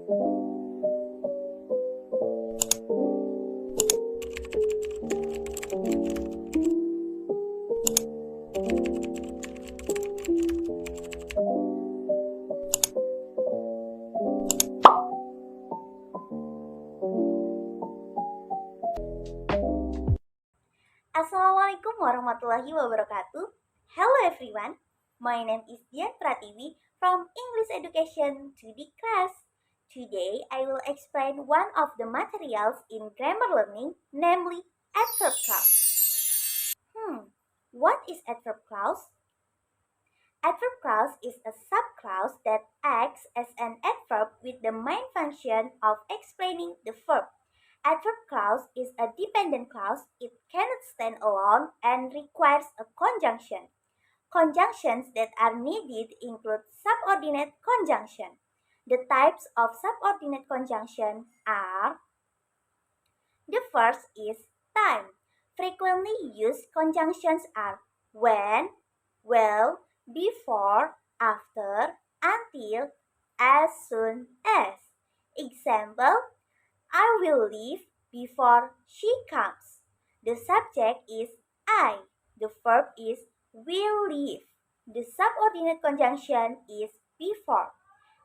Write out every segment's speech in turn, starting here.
Assalamualaikum warahmatullahi wabarakatuh. Hello everyone. My name is Dian Pratiwi from English Education 2D class. Today I will explain one of the materials in grammar learning, namely adverb clause. What is adverb clause? Adverb clause is a subclause that acts as an adverb with the main function of explaining the verb. Adverb clause is a dependent clause. It cannot stand alone and requires a conjunction. Conjunctions that are needed include subordinate conjunction. The types of subordinate conjunction are: the first is time. Frequently used conjunctions are when, well, before, after, until, as soon as. Example: I will leave before she comes. The subject is I. The verb is will leave. The subordinate conjunction is before.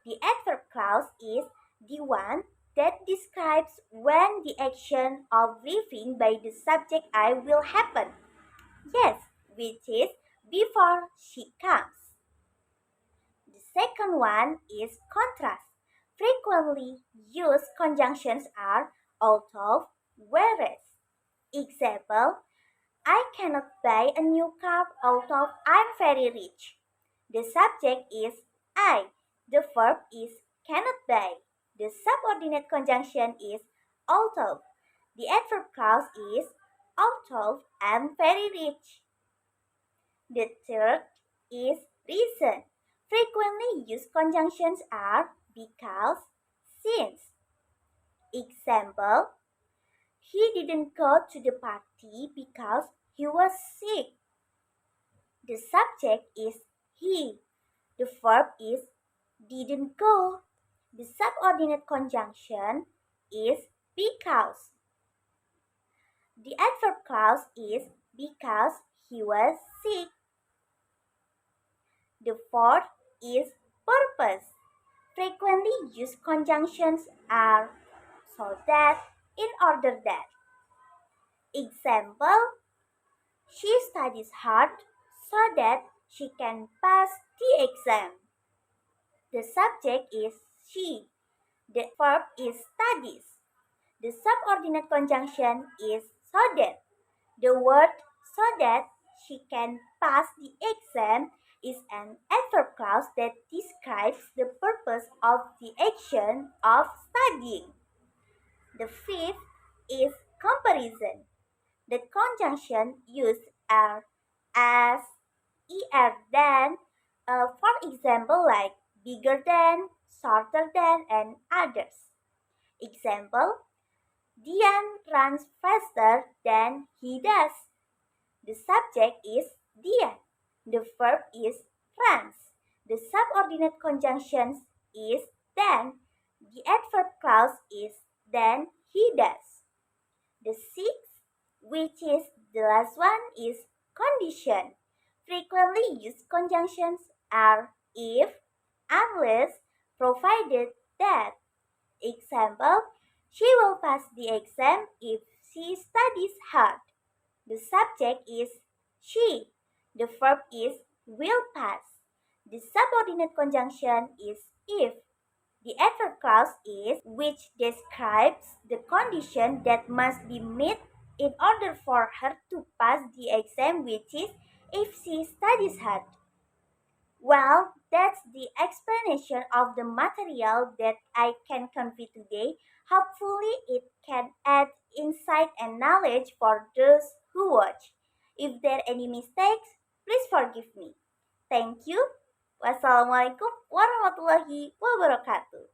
The adverb clause is the one that describes when the action of leaving by the subject I will happen. Yes, which is before she comes. The second one is contrast. Frequently used conjunctions are although, whereas. Example: I cannot buy a new car although I'm very rich. The subject is I. The verb is cannot buy. The subordinate conjunction is although. The adverb clause is although I'm very rich. The third is reason. Frequently used conjunctions are because, since. Example: he didn't go to the party because he was sick. The subject is he. The verb is didn't go. The subordinate conjunction is because. The adverb clause is because he was sick. The fourth is purpose. Frequently used conjunctions are so that, in order that. Example: she studies hard so that she can pass the exam. The subject is she. The verb is studies. The subordinate conjunction is so that. The word so that she can pass the exam is an adverb clause that describes the purpose of the action of studying. The fifth is comparison. The conjunction used are as, than, for example, like bigger than, shorter than, and others. Example: Dian runs faster than he does. The subject is Dian. The verb is runs. The subordinate conjunction is than. The adverb clause is than he does. The sixth, which is the last one, is condition. Frequently used conjunctions are if, unless, provided that. Example: she will pass the exam if she studies hard. The subject is she. The verb is will pass. The subordinate conjunction is if. The adverb clause is which describes the condition that must be met in order for her to pass the exam, which is if she studies hard. Well, that's the explanation of the material that I can convey today. Hopefully, it can add insight and knowledge for those who watch. If there are any mistakes, please forgive me. Thank you. Wassalamualaikum warahmatullahi wabarakatuh.